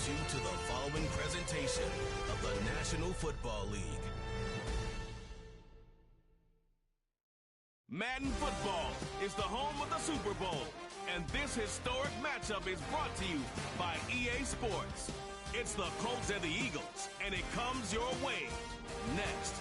welcomes you to the following presentation of the National Football League. Madden Football is the home of the Super Bowl, and this historic matchup is brought to you by EA Sports. It's the Colts and the Eagles, and it comes your way next.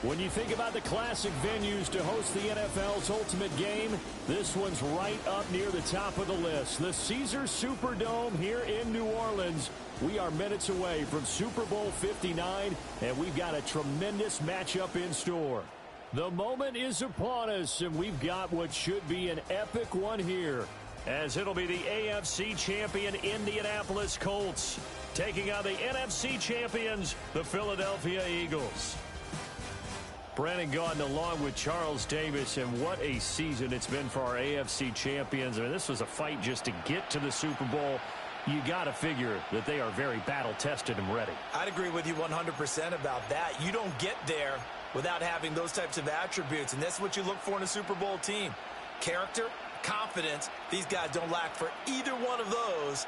When you think about the classic venues to host the NFL's ultimate game, this one's right up near the top of the list. The Caesars Superdome here in New Orleans. We are minutes away from Super Bowl 59, and we've got a tremendous matchup in store. The moment is upon us, and we've got what should be an epic one here, as it'll be the AFC champion Indianapolis Colts taking on the NFC champions, the Philadelphia Eagles. Brandon Gaudin along with Charles Davis, and what a season it's been for our AFC champions. I mean, this was a fight just to get to the Super Bowl. You got to figure that they are very battle-tested and ready. I'd agree with you 100% about that. You don't get there without having those types of attributes, and that's what you look for in a Super Bowl team. Character, confidence, these guys don't lack for either one of those.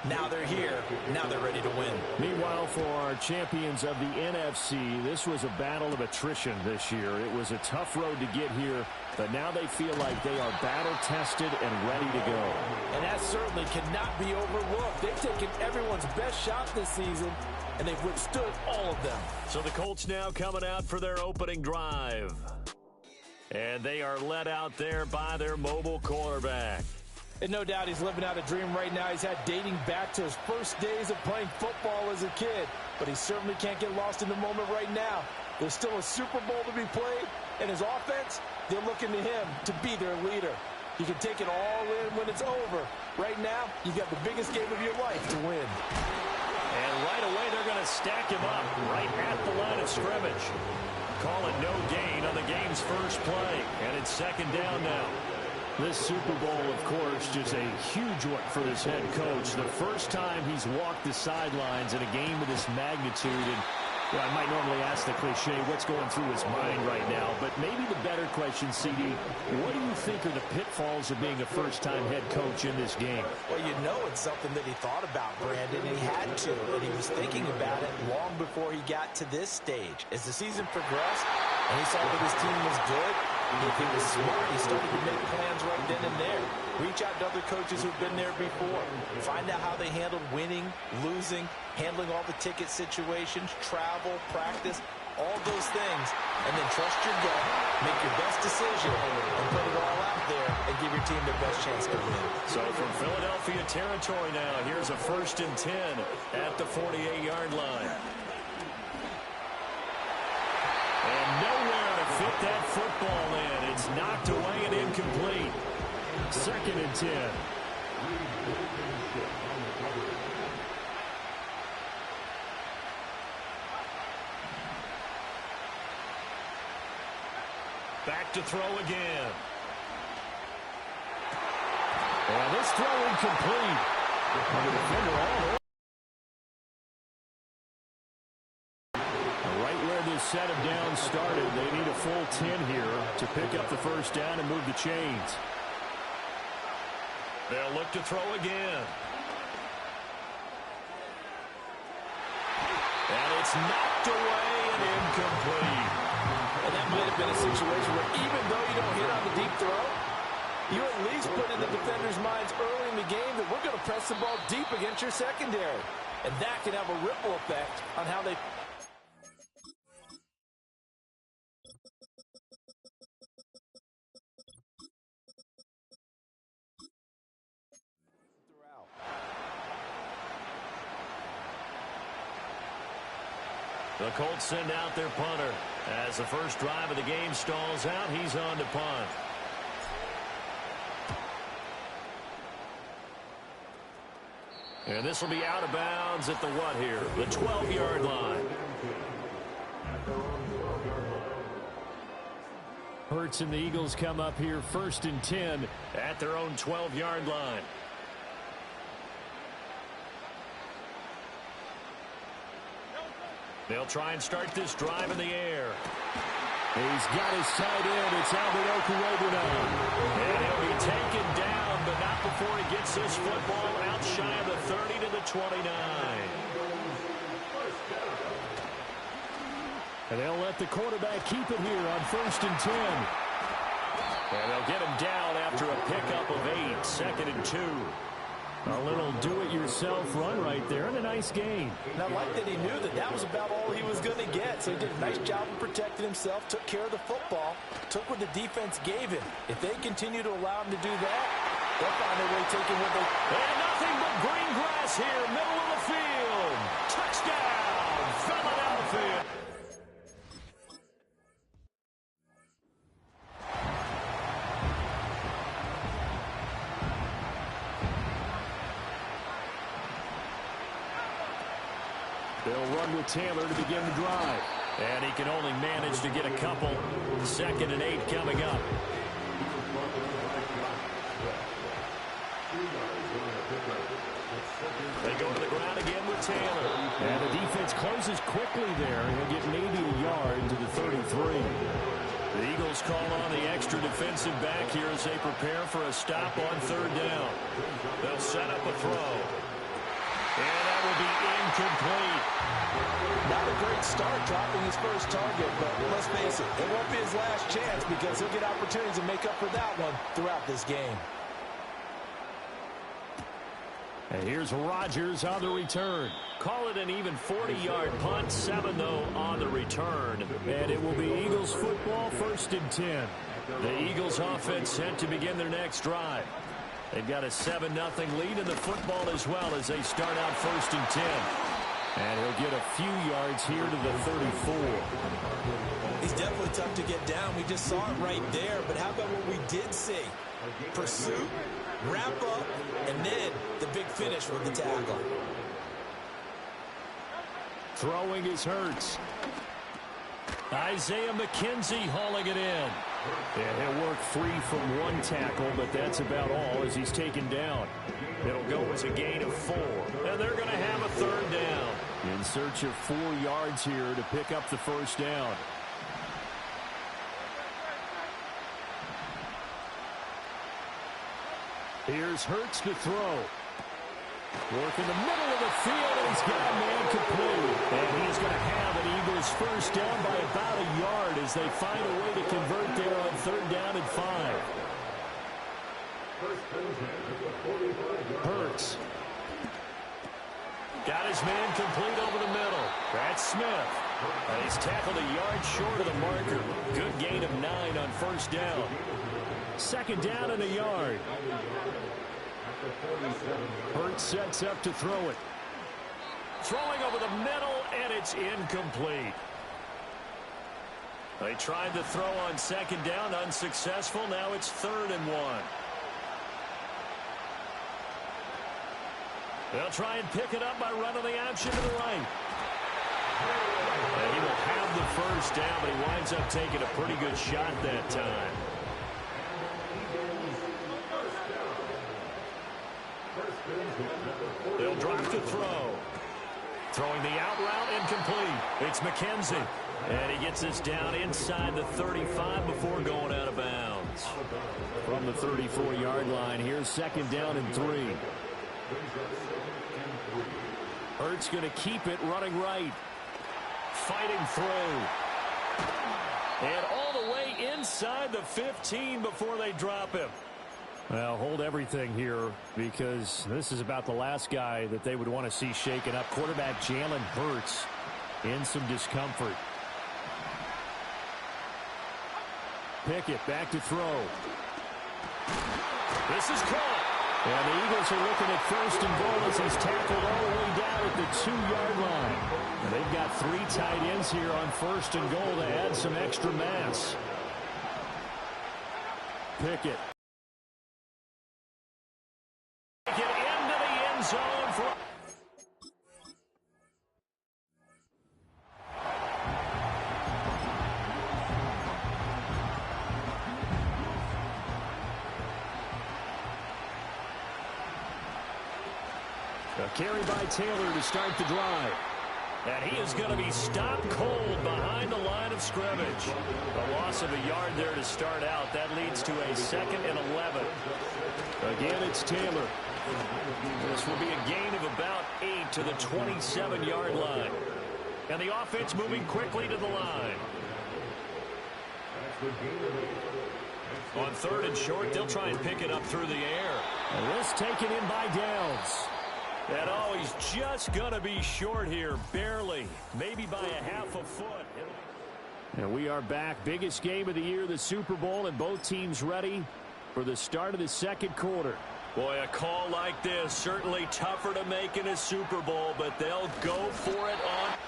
Now they're here. Now they're ready to win. Meanwhile, for our champions of the NFC, this was a battle of attrition this year. It was a tough road to get here, but now they feel like they are battle-tested and ready to go. And that certainly cannot be overlooked. They've taken everyone's best shot this season, and they've withstood all of them. So the Colts now coming out for their opening drive. And they are led out there by their mobile quarterback. And no doubt he's living out a dream right now. He's had dating back to his first days of playing football as a kid. But he certainly can't get lost in the moment right now. There's still a Super Bowl to be played. And his offense, they're looking to him to be their leader. You can take it all in when it's over. Right now, you got the biggest game of your life to win. And right away, they're going to stack him up right at the line of scrimmage. Call it no gain on the game's first play. And it's second down now. This Super Bowl, of course, just a huge one for this head coach. The first time he's walked the sidelines in a game of this magnitude. And I might normally ask the cliche, what's going through his mind right now? But maybe the better question, CD, what do you think are the pitfalls of being a first-time head coach in this game? Well, you know it's something that he thought about, Brandon, and he had to. And he was thinking about it long before he got to this stage. As the season progressed, and he saw that his team was good, if he was smart, he started to make plans right then and there. Reach out to other coaches who've been there before. Find out how they handled winning, losing, handling all the ticket situations, travel, practice, all those things. And then trust your gut, make your best decision, and put it all out there and give your team the best chance to win. So from Philadelphia territory now, here's a 1st and 10 at the 48-yard line. And nowhere to fit that football in. It's knocked away and incomplete. 2nd and 10. Back to throw again. And this throw incomplete. And the defender all over. Right where this set of downs started, they need a full 10 here to pick up the first down and move the chains. They'll look to throw again. And it's knocked away and incomplete. And that might have been a situation where even though you don't hit on the deep throw, you at least put in the defender's minds early in the game that we're going to press the ball deep against your secondary. And that can have a ripple effect on how they... The Colts send out their punter. As the first drive of the game stalls out, he's on to punt. And this will be out of bounds at the what here? The 12-yard line. Hurts and the Eagles come up here 1st and 10 at their own 12-yard line. They'll try and start this drive in the air. He's got his tight end. It's Albert Okurobu now. And he'll be taken down, but not before he gets gets this football out shy of the 30 to the 29. And they'll let the quarterback keep it here on 1st and 10. And they'll get him down after a pickup of 8, 2nd and 2. A little do-it-yourself run right there, and a nice gain. And I like that he knew that that was about all he was going to get. So he did a nice job of protecting himself, took care of the football, took what the defense gave him. If they continue to allow him to do that, they'll find a way taking what they... And nothing but green grass here, middle of the field. Touchdown, Philadelphia. They'll run with Taylor to begin the drive. And he can only manage to get a couple. 2nd and 8 coming up. They go to the ground again with Taylor. And the defense closes quickly there. He'll get maybe a yard to the 33. The Eagles call on the extra defensive back here as they prepare for a stop on 3rd down. They'll set up a throw. And that will be incomplete. Not a great start dropping his first target, but let's face it, it won't be his last chance because he'll get opportunities to make up for that one throughout this game. And here's Rodgers on the return. Call it an even 40-yard punt, 7 though on the return. And it will be Eagles football, 1st and 10. The Eagles offense set to begin their next drive. They've got a 7-0 lead in the football as well as they start out 1st and 10. And he'll get a few yards here to the 34. He's definitely tough to get down. We just saw it right there. But how about what we did see? Pursuit, wrap up, and then the big finish with the tackle. Throwing is Hurts. Isaiah McKenzie hauling it in. Yeah, he'll work free from one tackle, but that's about all as he's taken down. It'll go as a gain of 4. And they're going to have a 3rd down. In search of 4 yards here to pick up the 1st down. Here's Hurts to throw. Work in the middle of the field, and he's got a man complete. And he's going to have an Eagles 1st down by about a yard as they find a way to convert there on 3rd down and 5. Hurts. Got his man complete over the middle. That's Smith. And he's tackled a yard short of the marker. Good gain of 9 on 1st down. 2nd down and a yard. Hurts sets up to throw it. Throwing over the middle, and it's incomplete. They tried to throw on 2nd down, unsuccessful. Now it's 3rd and 1. They'll try and pick it up by running the option to the right. And he will have the 1st down, but he winds up taking a pretty good shot that time. They'll drop to throw. Throwing the out route, incomplete. It's McKenzie. And he gets this down inside the 35 before going out of bounds. From the 34-yard line, here's 2nd down and 3. Hurts going to keep it running right. Fighting through. And all the way inside the 15 before they drop him. Well, hold everything here because this is about the last guy that they would want to see shaken up. Quarterback Jalen Hurts in some discomfort. Pickett back to throw. This is caught. And the Eagles are looking at 1st and goal as he's tackled all the way down at the 2-yard line. And they've got 3 tight ends here on 1st and goal to add some extra mass. Pickett. Get into the end zone for... A carry by Taylor to start the drive. And he is going to be stopped cold behind the line of scrimmage. A loss of a yard there to start out. That leads to a 2nd and 11. Again, it's Taylor. This will be a gain of about 8 to the 27-yard line. And the offense moving quickly to the line. On 3rd and short, they'll try and pick it up through the air. And this taken in by Downs. And oh, he's just going to be short here, barely. Maybe by a half a foot. And we are back. Biggest game of the year, the Super Bowl, and both teams ready for the start of the second quarter. Boy, a call like this, certainly tougher to make in a Super Bowl, but they'll go for it on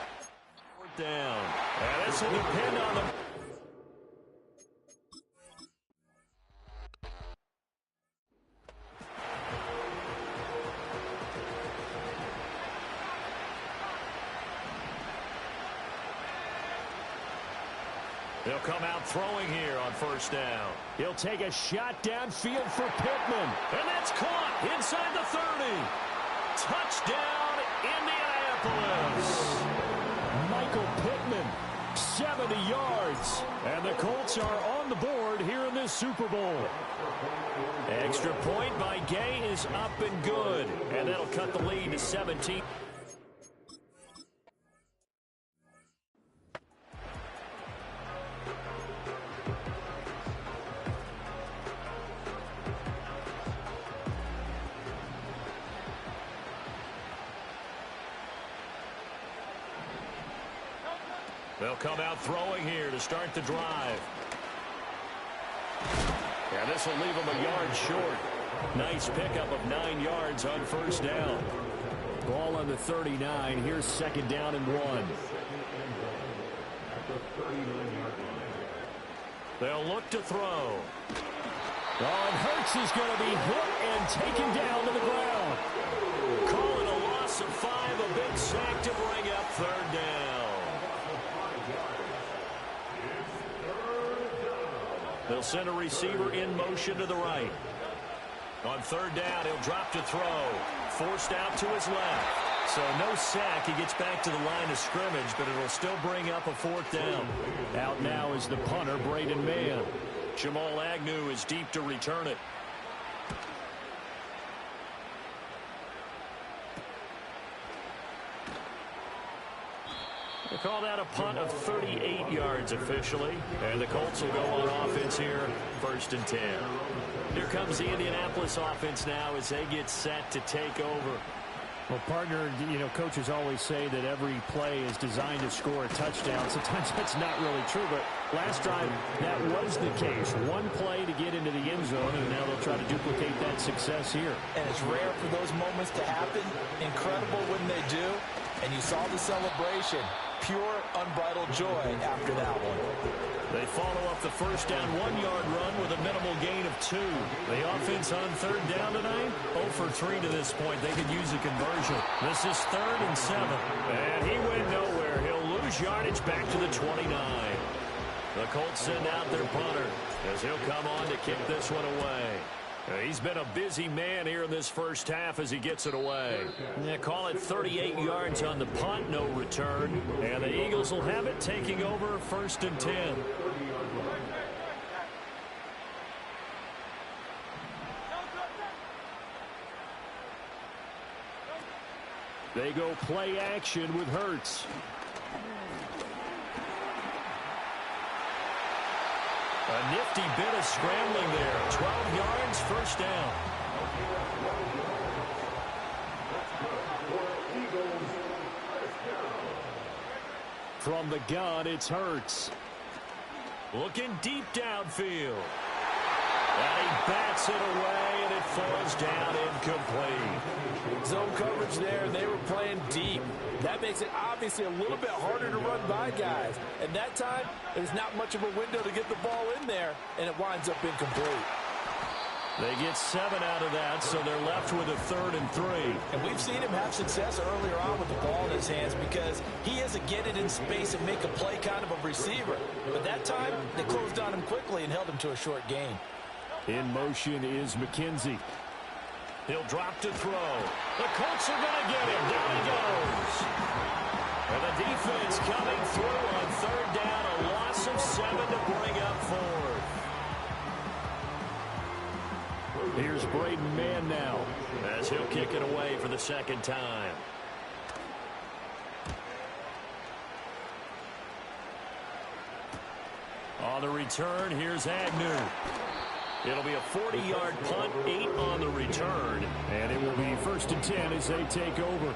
down. And this will depend on them. They'll come out throwing here on 1st down. He'll take a shot downfield for Pittman. And that's caught inside the 30. Touchdown, Indianapolis. Michael Pittman, 70 yards. And the Colts are on the board here in this Super Bowl. Extra point by Gay is up and good. And that'll cut the lead to 17. They'll come out throwing here to start the drive. And this will leave them a yard short. Nice pickup of 9 yards on 1st down. Ball on the 39. Here's 2nd down and 1. They'll look to throw. Oh, and Hurts is going to be hit and taken down to the ground. Call it a loss of 5, a big sack to bring up 3rd down. They'll send a receiver in motion to the right. On 3rd down, he'll drop to throw. Forced out to his left. So no sack. He gets back to the line of scrimmage, but it'll still bring up a 4th down. Out now is the punter, Braden Mann. Jamal Agnew is deep to return it. They call that a punt of 38 yards officially. And the Colts will go on offense here, 1st and 10. Here comes the Indianapolis offense now as they get set to take over. Well, partner, you know, coaches always say that every play is designed to score a touchdown. Sometimes that's not really true, but last drive that was the case. One play to get into the end zone, and now they'll try to duplicate that success here. And it's rare for those moments to happen. Incredible when they do. And you saw the celebration. Pure, unbridled joy after that one. They follow up the 1st down 1-yard run with a minimal gain of 2. The offense on 3rd down tonight, 0 for 3 to this point. They could use a conversion. This is 3rd and 7. And he went nowhere. He'll lose yardage back to the 29. The Colts send out their punter as he'll come on to kick this one away. He's been a busy man here in this 1st half as he gets it away. They call it 38 yards on the punt, no return. And the Eagles will have it taking over 1st and 10. They go play action with Hurts. A nifty bit of scrambling there. 12 yards, 1st down. From the gun, it's Hurts. Looking deep downfield. And he bats it away, and it falls down incomplete. Zone coverage there, they were playing deep. That makes it obviously a little bit harder to run by guys. And that time, there's not much of a window to get the ball in there, and it winds up incomplete. They get 7 out of that, so they're left with a 3rd and 3. And we've seen him have success earlier on with the ball in his hands because he is a get it in space and make a play kind of a receiver. But that time, they closed on him quickly and held him to a short gain. In motion is McKenzie. He'll drop to throw. The Colts are going to get him. Down he goes. And the defense coming through on 3rd down. A loss of 7 to bring up 4th. Here's Braden Mann now, as he'll kick it away for the second time. On the return, here's Agnew. It'll be a 40-yard punt, 8 on the return. And it will be 1st and 10 as they take over.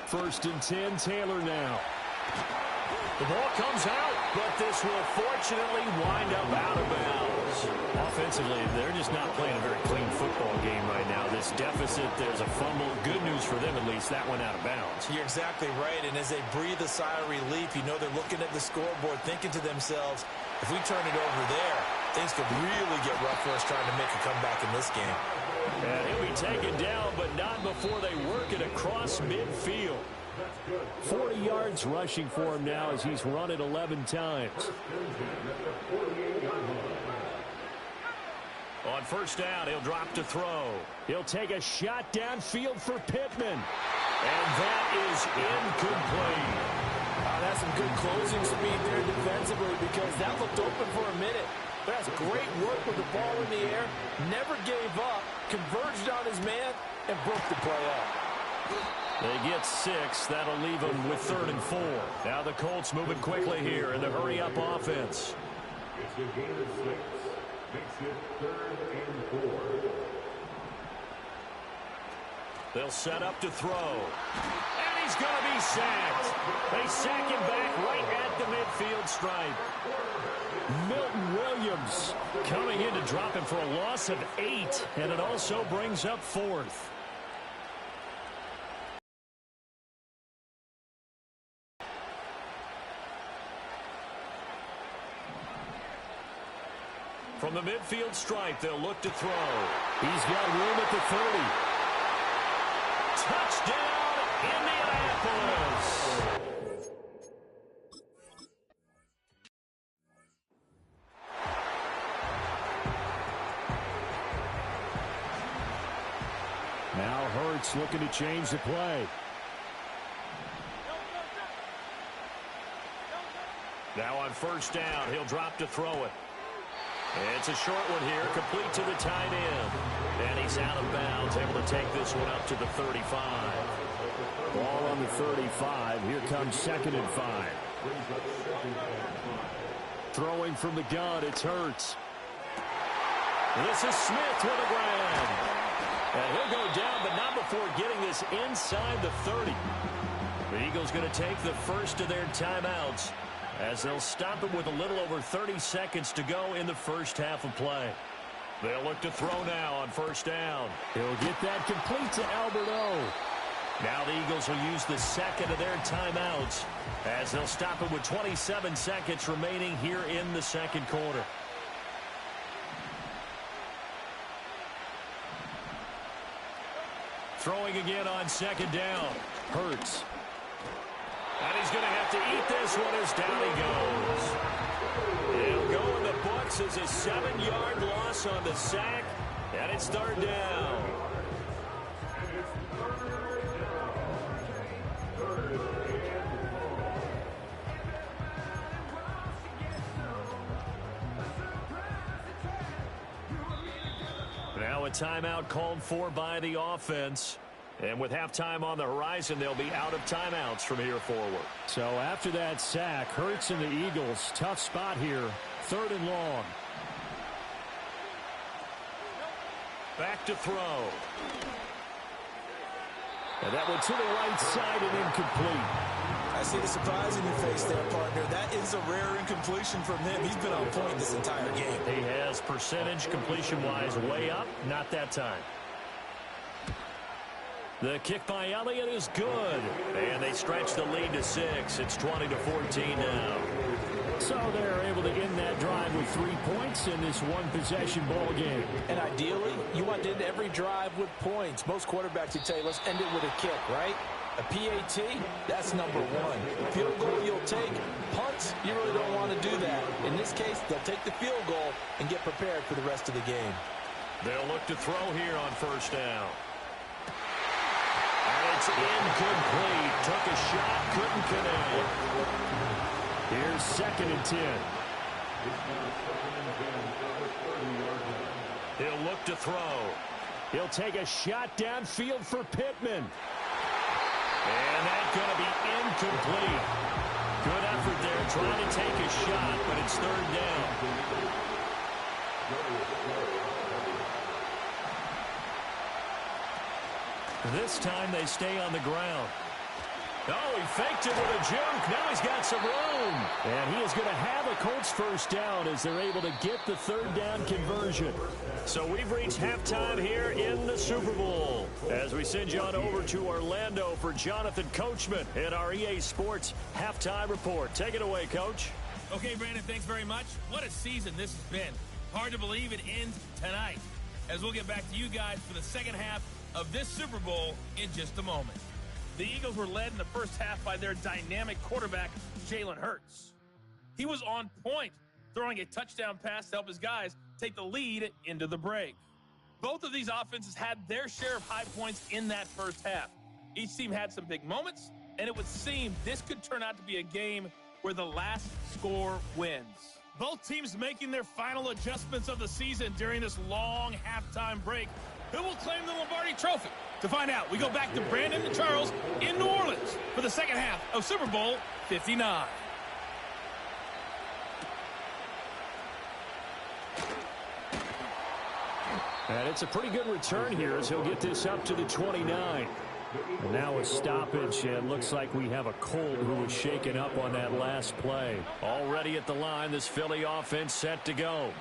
First and 10, Taylor now. The ball comes out, but this will fortunately wind up out of bounds. Offensively, they're just not playing a very clean football game right now. This deficit, there's a fumble. Good news for them, at least. That went out of bounds. You're exactly right, and as they breathe a sigh of relief, you know they're looking at the scoreboard, thinking to themselves, if we turn it over there, things could really get rough for us trying to make a comeback in this game. And he'll be taken down, but not before they work it across midfield. 40 yards rushing for him now as he's run it 11 times. On first down, he'll drop to throw. He'll take a shot downfield for Pittman. And that is incomplete. That's some good closing speed there defensively because that looked open for a minute. That's great work with the ball in the air. Never gave up, converged on his man, and broke the play up. They get 6. That'll leave them with 3rd and 4. Now the Colts moving quickly here in the hurry-up offense. It's a gain of 6. Makes it 3rd and 4. They'll set up to throw. And he's going to be sacked. They sack him back right at the midfield stripe. Milton Williams coming in to drop him for a loss of 8. And it also brings up 4th. From the midfield stripe, they'll look to throw. He's got room at the 30. Touchdown, Indianapolis! Now Hurts looking to change the play. Now on first down, he'll drop to throw it. It's a short one here, complete to the tight end. And he's out of bounds, able to take this one up to the 35. Ball on the 35. Here comes 2nd and 5. Throwing from the gun, it's Hurts. This is Smith with a grab. And he'll go down, but not before getting this inside the 30. The Eagles going to take the first of their timeouts, as they'll stop it with a little over 30 seconds to go in the first half of play. They'll look to throw now on first down. He'll get that complete to Alberto. Now the Eagles will use the second of their timeouts, as they'll stop it with 27 seconds remaining here in the second quarter. Throwing again on second down. Hurts. And he's going to have to eat this one as down he goes. He'll go in the books as a 7-yard loss on the sack, and it's 3rd down. Now a timeout called for by the offense. And with halftime on the horizon, they'll be out of timeouts from here forward. So after that sack, Hurts and the Eagles, tough spot here, 3rd and long. Back to throw. And that one to the right side and incomplete. I see the surprise in your face there, partner. That is a rare incompletion from him. He's been on point this entire game. He has percentage completion-wise way up, not that time. The kick by Elliott is good. And they stretch the lead to 6. It's 20-14 now. So they're able to end that drive with 3 points in this one-possession ball game. And ideally, you want to end every drive with points. Most quarterbacks would tell you, let's end it with a kick, right? A PAT, that's number 1. Field goal you'll take. Punts, you really don't want to do that. In this case, they'll take the field goal and get prepared for the rest of the game. They'll look to throw here on first down. And it's incomplete. Took a shot, couldn't connect. Here's 2nd and 10. He'll look to throw. He'll take a shot downfield for Pittman. And that's going to be incomplete. Good effort there trying to take a shot, but it's 3rd down. This time they stay on the ground. Oh, he faked it with a juke. Now he's got some room. And he is going to have a Colts 1st down as they're able to get the 3rd down conversion. So we've reached halftime here in the Super Bowl. As we send you on over to Orlando for Jonathan Coachman in our EA Sports Halftime Report. Take it away, Coach. Okay, Brandon, thanks very much. What a season this has been. Hard to believe it ends tonight, as we'll get back to you guys for the second half of this Super Bowl in just a moment. The Eagles were led in the first half by their dynamic quarterback, Jalen Hurts. He was on point, throwing a touchdown pass to help his guys take the lead into the break. Both of these offenses had their share of high points in that first half. Each team had some big moments, and it would seem this could turn out to be a game where the last score wins. Both teams making their final adjustments of the season during this long halftime break. Who will claim the Lombardi Trophy? To find out, we go back to Brandon and Charles in New Orleans for the second half of Super Bowl 59. And it's a pretty good return here as he'll get this up to the 29. And now a stoppage, and looks like we have a Colt who was shaken up on that last play. Already at the line, this Philly offense set to go.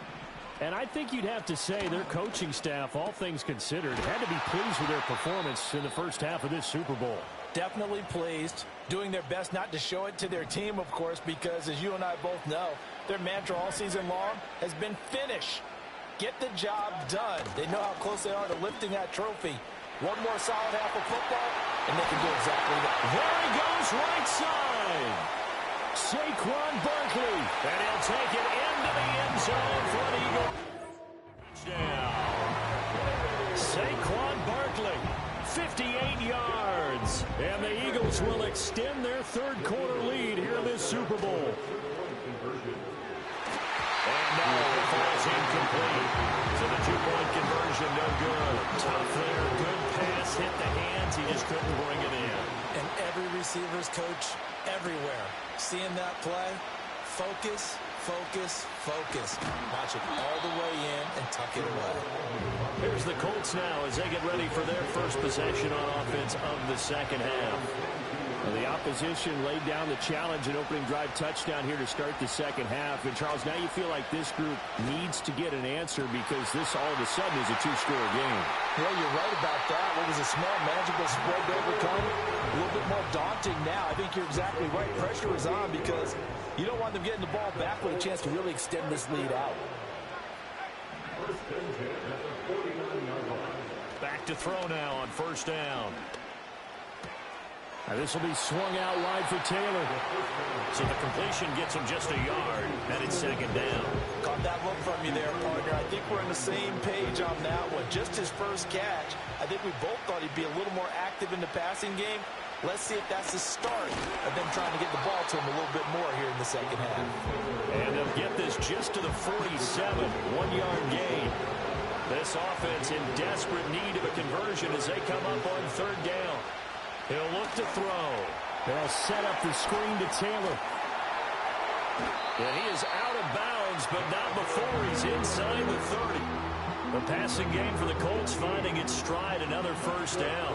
And I think you'd have to say their coaching staff, all things considered, had to be pleased with their performance in the first half of this Super Bowl. Definitely pleased, doing their best not to show it to their team, of course, because as you and I both know, their mantra all season long has been finish. Get the job done. They know how close they are to lifting that trophy. One more solid half of football, and they can do exactly that. There he goes, right side. Saquon Barkley, and he'll take it into the end zone for an Eagle touchdown. Saquon Barkley, 58 yards, and the Eagles will extend their 3rd quarter lead here in this Super Bowl. And no, it falls incomplete. So the 2-point conversion, no good. Tough there, good pass, hit the hands, he just couldn't bring it in. And every receiver's coach everywhere, seeing that play, focus, focus, focus. Watch it all the way in and tuck it away. Here's the Colts now as they get ready for their first possession on offense of the second half. Well, the opposition laid down the challenge and opening drive touchdown here to start the second half. And, Charles, now you feel like this group needs to get an answer because this all of a sudden is a 2-score game. Well, you're right about that. What was a small, manageable spread to overcome? A little bit more daunting now. I think you're exactly right. Pressure is on because you don't want them getting the ball back with a chance to really extend this lead out. Back to throw now on 1st down. Now this will be swung out wide for Taylor. So the completion gets him just a yard, and it's 2nd down. Caught that look from you there, partner. I think we're on the same page on that one. Just his first catch. I think we both thought he'd be a little more active in the passing game. Let's see if that's the start of them trying to get the ball to him a little bit more here in the second half. And they'll get this just to the 47, 1-yard gain. This offense in desperate need of a conversion as they come up on 3rd down. He'll look to throw. They'll set up the screen to Taylor. And he is out of bounds, but not before he's inside the 30. The passing game for the Colts finding its stride, another 1st down.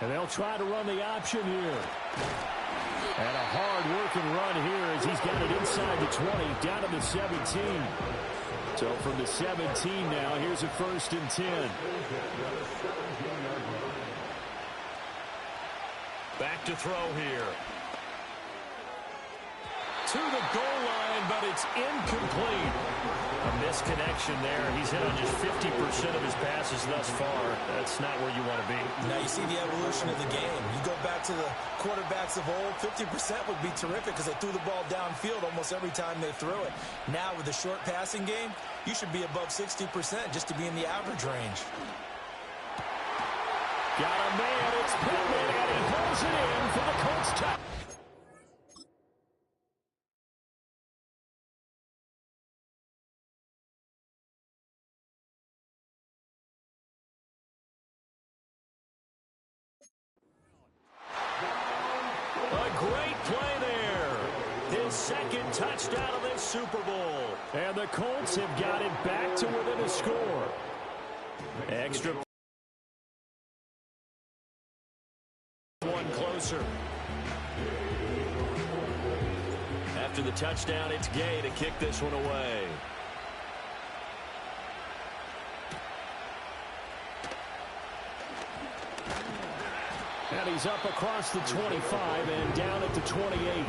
And they'll try to run the option here. And a hard-working run here as he's got it inside the 20, down to the 17. So from the 17 now, here's a 1st and 10. Back to throw here. To the goal line, but it's incomplete. A misconnection there. He's hit on just 50% of his passes thus far. That's not where you want to be. Now you see the evolution of the game. You go back to the quarterbacks of old, 50% would be terrific because they threw the ball downfield almost every time they threw it. Now with the short passing game, you should be above 60% just to be in the average range. Got a man, it's Pittman, and he pulls it in. for the Colts touchdown. A great play there. His second touchdown of this Super Bowl. And the Colts have got it back to within a score. Extra one closer. After the touchdown, it's Gay to kick this one away. And he's up across the 25 and down at the 28.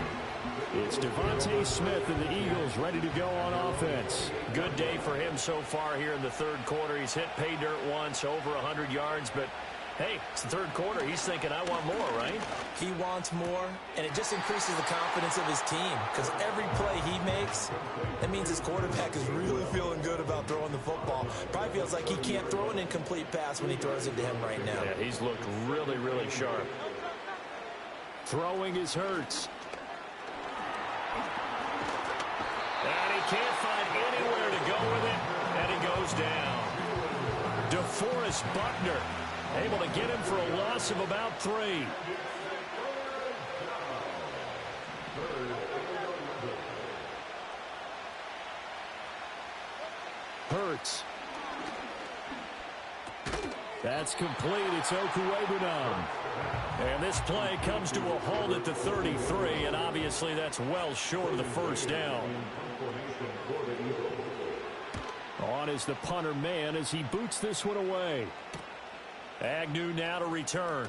It's Devontae Smith and the Eagles ready to go on offense. Good day for him so far here in the third quarter. He's hit pay dirt once, over 100 yards, but hey, it's the third quarter. He's thinking, I want more, right? He wants more, and it just increases the confidence of his team because every play he makes, that means his quarterback is really feeling good about throwing the football. Probably feels like he can't throw an incomplete pass when he throws it to him right now. Yeah, he's looked really, really sharp. Throwing is Hurts. And he can't find anywhere to go with it, and he goes down. DeForest Buckner able to get him for a loss of about 3. Hurts. That's complete. It's Okuwebunam. And this play comes to a halt at the 33, and obviously that's well short of the first down. On is the punter man as he boots this one away. Agnew now to return.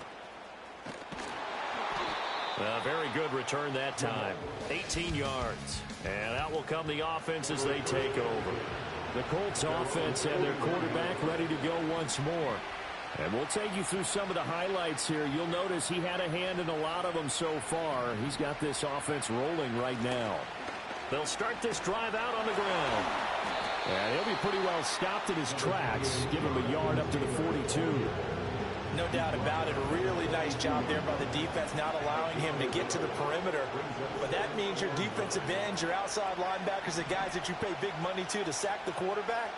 Very good return that time. 18 yards. And out will come the offense as they take over. The Colts offense and their quarterback ready to go once more. And we'll take you through some of the highlights here. You'll notice he had a hand in a lot of them so far. He's got this offense rolling right now. They'll start this drive out on the ground. And he'll be pretty well stopped in his tracks. Give him a yard up to the 42. No doubt about it. A really nice job there by the defense, not allowing him to get to the perimeter. But that means your defensive ends, your outside linebackers, the guys that you pay big money to sack the quarterback,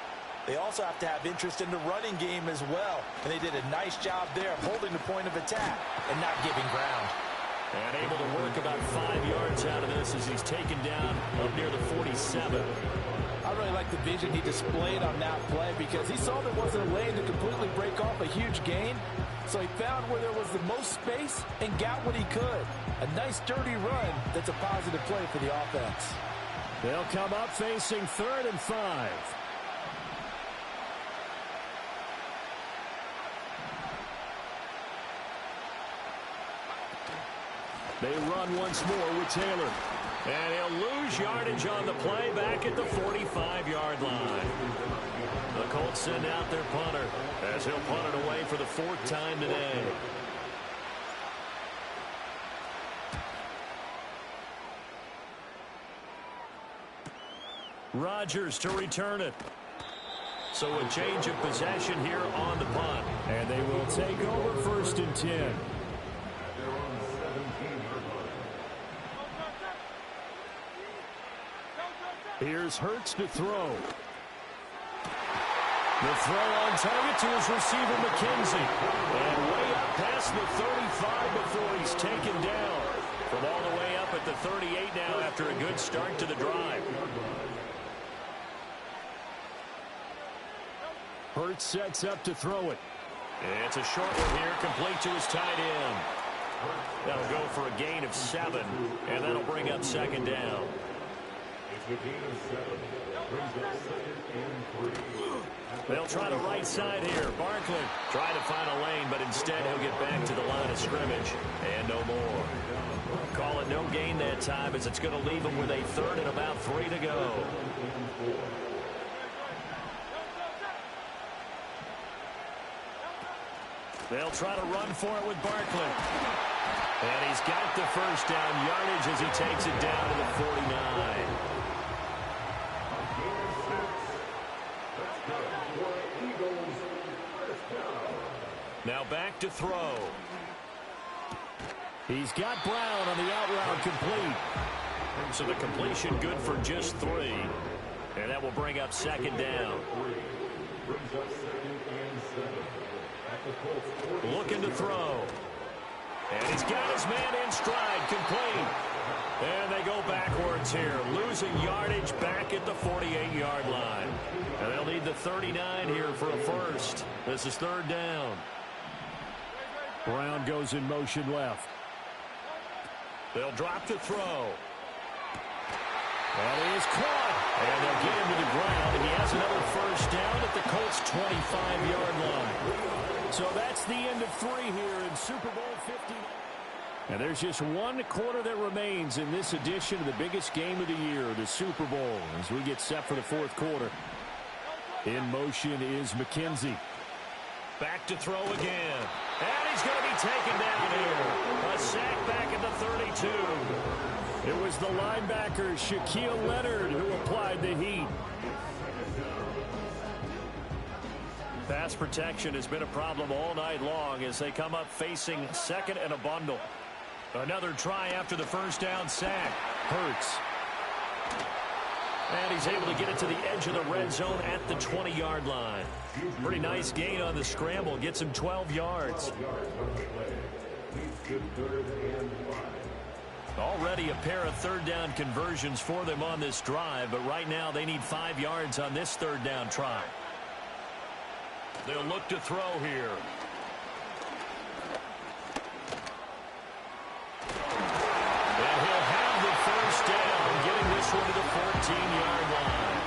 they also have to have interest in the running game as well. And they did a nice job there holding the point of attack and not giving ground. And able to work about 5 yards out of this as he's taken down up near the 47. I really like the vision he displayed on that play because he saw there wasn't a lane to completely break off a huge gain. So he found where there was the most space and got what he could. A nice dirty run that's a positive play for the offense. They'll come up facing 3rd and 5. They run once more with Taylor. And he'll lose yardage on the play back at the 45-yard line. The Colts send out their punter as he'll punt it away for the 4th time today. Rodgers to return it. So a change of possession here on the punt. And they will take over 1st and 10. Here's Hurts to throw. The throw on target to his receiver, McKenzie. And way up past the 35 before he's taken down. From all the way up at the 38 now after a good start to the drive. Hurts sets up to throw it. It's a short one here, complete to his tight end. That'll go for a gain of 7, and that'll bring up 2nd down. They'll try the right side here. Barkley trying to find a lane, but instead he'll get back to the line of scrimmage. And no more. Call it no gain that time as it's going to leave him with a 3rd and about 3 to go. They'll try to run for it with Barkley. And he's got the 1st down yardage as he takes it down to the 49. Now back to throw. He's got Brown on the out route complete. So the completion good for just 3. And that will bring up second down. Looking to throw. And he's got his man in stride, complete. And they go backwards here, losing yardage back at the 48-yard line. And they'll need the 39 here for a first. This is third down. Brown goes in motion left. They'll drop to throw. And he is caught. And they'll get him to the ground, and he has another first down at the Colts' 25-yard line. So that's the end of 3 here in Super Bowl 50. And there's just one quarter that remains in this edition of the biggest game of the year, the Super Bowl, as we get set for the fourth quarter. In motion is McKenzie. Back to throw again. And he's going to be taken down here. A sack back at the 32. It was the linebacker, Shaquille Leonard, who applied the heat. Pass protection has been a problem all night long as they come up facing second and a bundle. Another try after the first down sack. Hurts. And he's able to get it to the edge of the red zone at the 20-yard line. Pretty nice gain on the scramble. Gets him 12 yards. Already a pair of third down conversions for them on this drive, but right now they need 5 yards on this third down try. They'll look to throw here. And he'll have the first down, getting this one to the 14-yard line.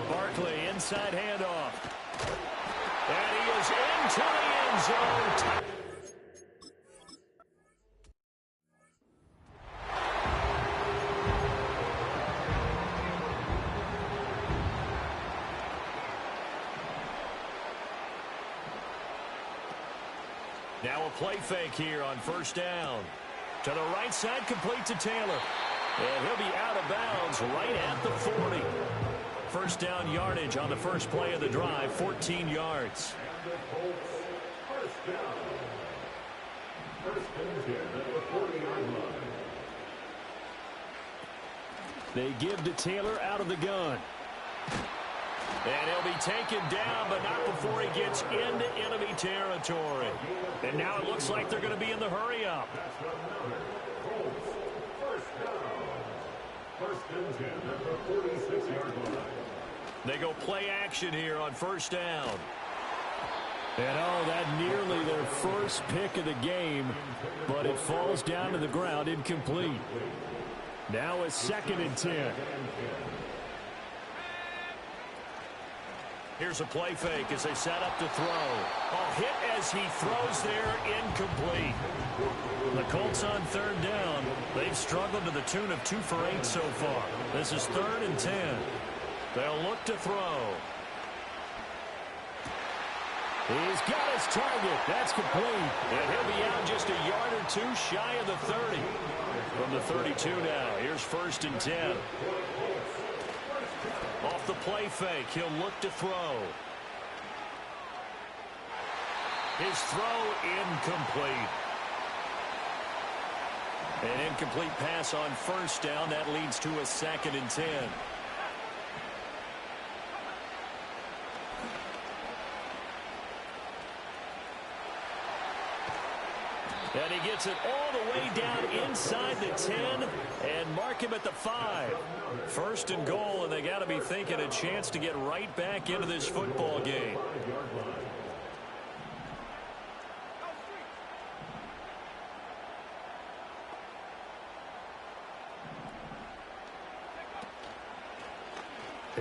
Barkley, inside handoff. And he is into the end zone. Now a play fake here on first down. To the right side, complete to Taylor. And he'll be out of bounds right at the 40. First down yardage on the first play of the drive, 14 yards. They give to Taylor out of the gun. And he'll be taken down, but not before he gets into enemy territory. And now it looks like they're going to be in the hurry-up. They go play action here on first down. And that nearly their first pick of the game, but it falls down to the ground incomplete. Now a 2nd and 10. Here's a play fake as they set up to throw. Hit as he throws there, incomplete. The Colts on third down. They've struggled to the tune of 2 for 8 so far. This is 3rd and 10. They'll look to throw. He's got his target. That's complete. And he'll be out just a yard or 2 shy of the 30. From the 32 now. Here's 1st and 10. Off the play fake, he'll look to throw. His throw incomplete. An incomplete pass on first down. That leads to a 2nd and 10. And he gets it all the way down inside the 10 and mark him at the 5. 1st and goal, and they got to be thinking a chance to get right back into this football game.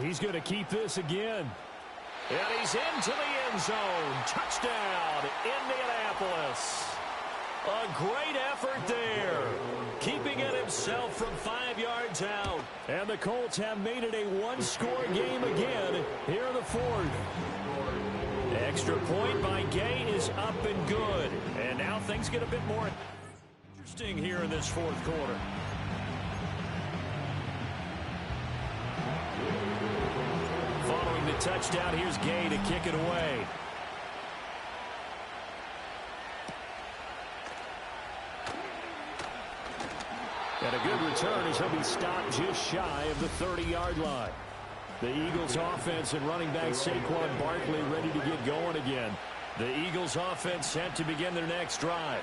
He's going to keep this again. And he's into the end zone. Touchdown, Indianapolis. A great effort there. Keeping it himself from 5 yards out. And the Colts have made it a one-score game again here in the 4th. Extra point by Gay is up and good. And now things get a bit more interesting here in this 4th quarter. Following the touchdown. Here's Gay to kick it away. And a good return as he'll be stopped just shy of the 30-yard line. The Eagles offense and running back Saquon Barkley ready to get going again. The Eagles offense set to begin their next drive.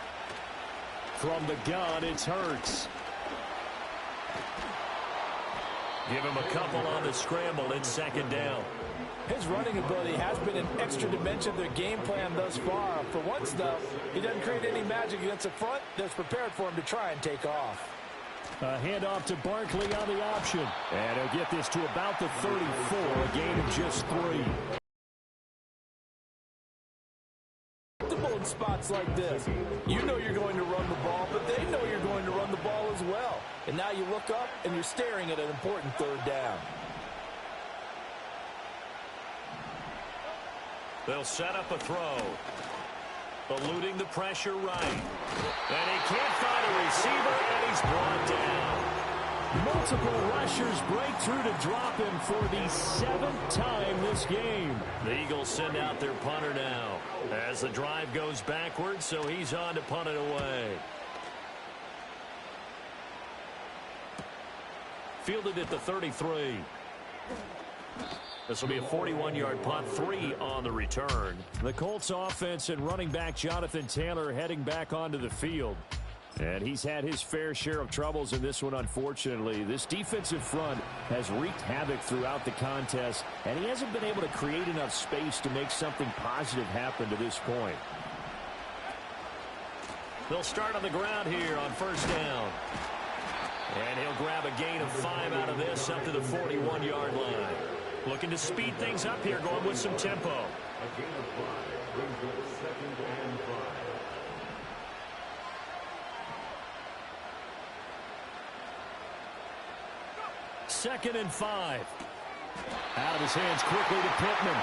From the gun, it's Hurts. Give him a couple on the scramble. It's second down. His running ability has been an extra dimension of their game plan thus far. For once, though, he doesn't create any magic against the front that's prepared for him to try and take off. A handoff to Barkley on the option. And he'll get this to about the 34, a gain of just 3. In spots like this, you know you're going to run the ball, but they know you're going to run the ball as well. And now you look up and you're staring at an important third down. They'll set up a throw. Eluding the pressure right. And he can't find a receiver, and he's brought down. Multiple rushers break through to drop him for the 7th time this game. The Eagles send out their punter now as the drive goes backwards, so he's on to punt it away. Fielded at the 33. This will be a 41-yard punt, 3 on the return. The Colts offense and running back Jonathan Taylor heading back onto the field. And he's had his fair share of troubles in this one, unfortunately. This defensive front has wreaked havoc throughout the contest, and he hasn't been able to create enough space to make something positive happen to this point. They'll start on the ground here on first down. And he'll grab a gain of 5 out of this up to the 41-yard line. Looking to speed things up here, going with some tempo. A gain of 5 brings up 2nd and 5. Second and 5. Out of his hands quickly to Pittman.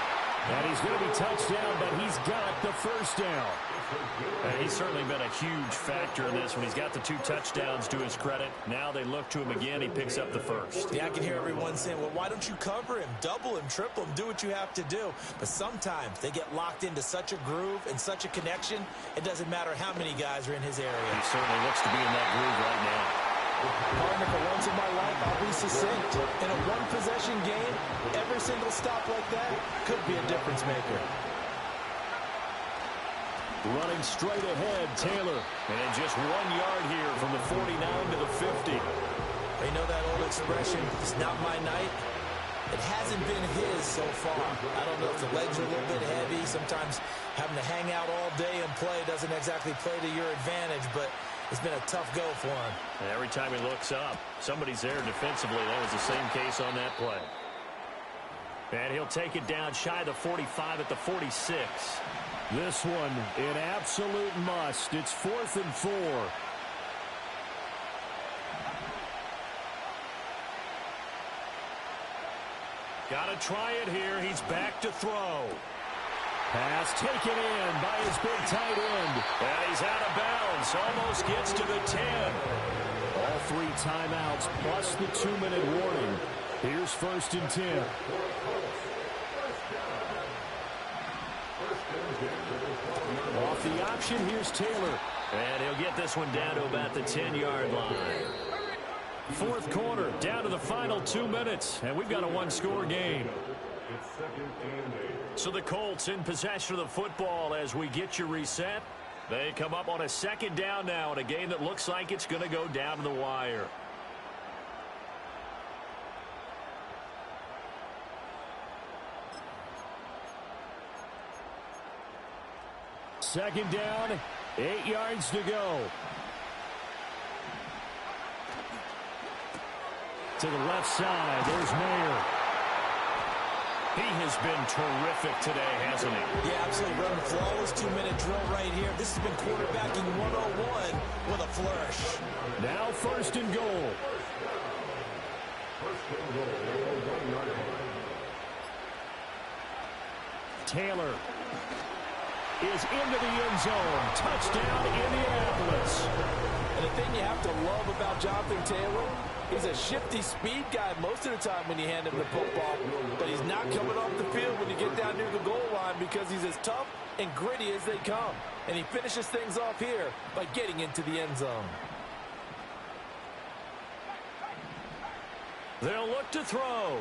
And he's going to be touched down, but he's got the first down. And he's certainly been a huge factor in this when he's got the 2 touchdowns to his credit. Now they look to him again. He picks up the first. Yeah, I can hear everyone saying, well, why don't you cover him, double him, triple him, do what you have to do. But sometimes they get locked into such a groove and such a connection, it doesn't matter how many guys are in his area. He certainly looks to be in that groove right now. Partner, for once in my life, I'll be succinct. In a one-possession game, every single stop like that could be a difference maker. Running straight ahead, Taylor. And just 1 yard here from the 49 to the 50. They know that old expression, it's not my night. It hasn't been his so far. I don't know if the legs are a little bit heavy. Sometimes having to hang out all day and play doesn't exactly play to your advantage, but it's been a tough go for him. And every time he looks up, somebody's there defensively. That was the same case on that play. And he'll take it down shy of the 45 at the 46. This one, an absolute must. It's 4th and 4. Got to try it here. He's back to throw. Pass taken in by his big tight end. And he's out of bounds. Almost gets to the 10. All 3 timeouts plus the 2-minute warning. Here's 1st and 10. Off the option, here's Taylor. And he'll get this one down to about the 10-yard line. 4th quarter, down to the final 2 minutes. And we've got a 1-score game. So the Colts in possession of the football as we get you reset. They come up on a 2nd down now in a game that looks like it's going to go down to the wire. Second down, 8 yards to go. To the left side, there's Mayer. He has been terrific today, hasn't he? Yeah, absolutely. Running a flawless 2-minute drill right here. This has been quarterbacking 101 with a flourish. Now 1st and goal. Taylor is into the end zone. Touchdown, Indianapolis. And the thing you have to love about Jonathan Taylor, He's a shifty speed guy most of the time when you hand him the football, but he's not coming off the field when you get down near the goal line because he's as tough and gritty as they come. And he finishes things off here by getting into the end zone. They'll look to throw.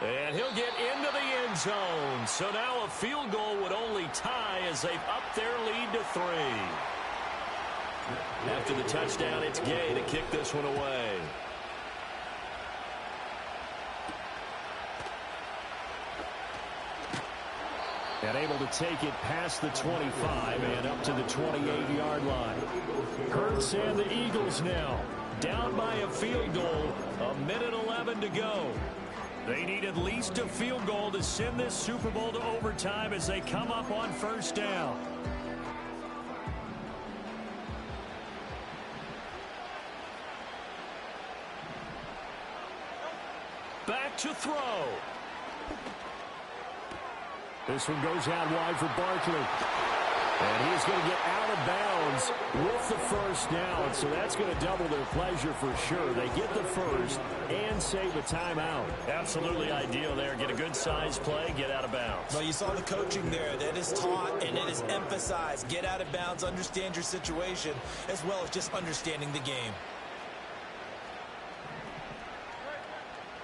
And he'll get into the end zone. So now a field goal would only tie as they've upped their lead to 3. After the touchdown, it's Gay to kick this one away. And able to take it past the 25 and up to the 28-yard line. Hurts and the Eagles now down by a field goal. 1:11 to go. They need at least a field goal to send this Super Bowl to overtime as they come up on first down. Back to throw. This one goes out wide for Barkley. And he's going to get out of bounds with the first down. So that's going to double their pleasure for sure. They get the first and save a timeout. Absolutely ideal there. Get a good size play, get out of bounds. Well, you saw the coaching there. That is taught and it is emphasized. Get out of bounds, understand your situation, as well as just understanding the game.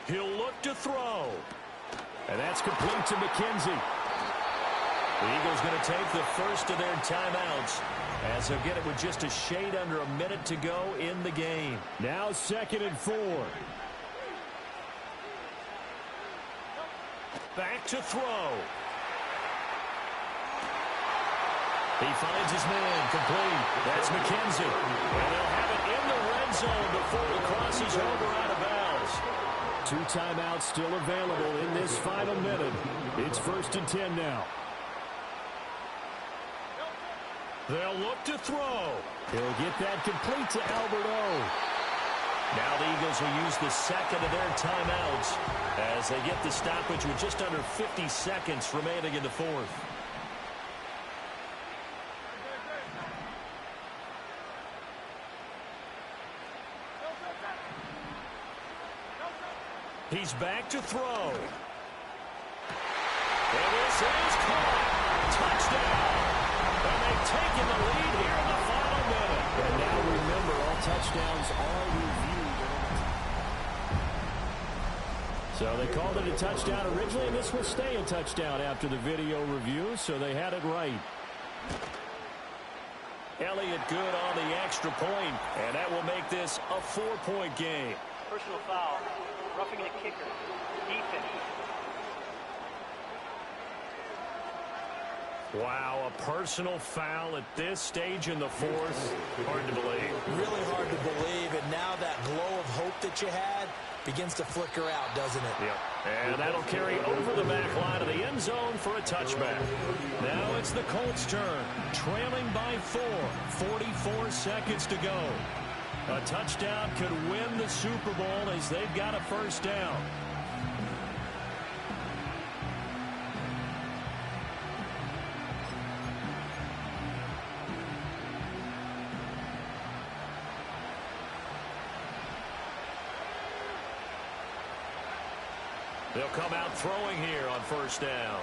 He'll look to throw. And that's complete to McKenzie. The Eagles going to take the first of their timeouts as they'll get it with just a shade under a minute to go in the game. Now 2nd and 4. Back to throw. He finds his man complete. That's McKenzie. And they'll have it in the red zone before he crosses over out of bounds. 2 timeouts still available in this final minute. It's 1st and 10 now. They'll look to throw. He'll get that complete to Albert O. Now the Eagles will use the second of their timeouts as they get the stoppage with just under 50 seconds remaining in the fourth. He's back to throw. And this is caught. Touchdown. And they've taken the lead here in the final minute. And now remember, all touchdowns are reviewed. So they called it a touchdown originally, and this will stay a touchdown after the video review, so they had it right. Elliott good on the extra point, and that will make this a 4-point game. Personal foul. Roughing the kicker. Defense. Wow, a personal foul at this stage in the fourth. Hard to believe. Really hard to believe, and now that glow of hope that you had begins to flicker out, doesn't it? Yep. And that'll carry over the back line of the end zone for a touchback. Now it's the Colts' turn, trailing by 4. 44 seconds to go. A touchdown could win the Super Bowl as they've got a first down. They'll come out throwing here on first down.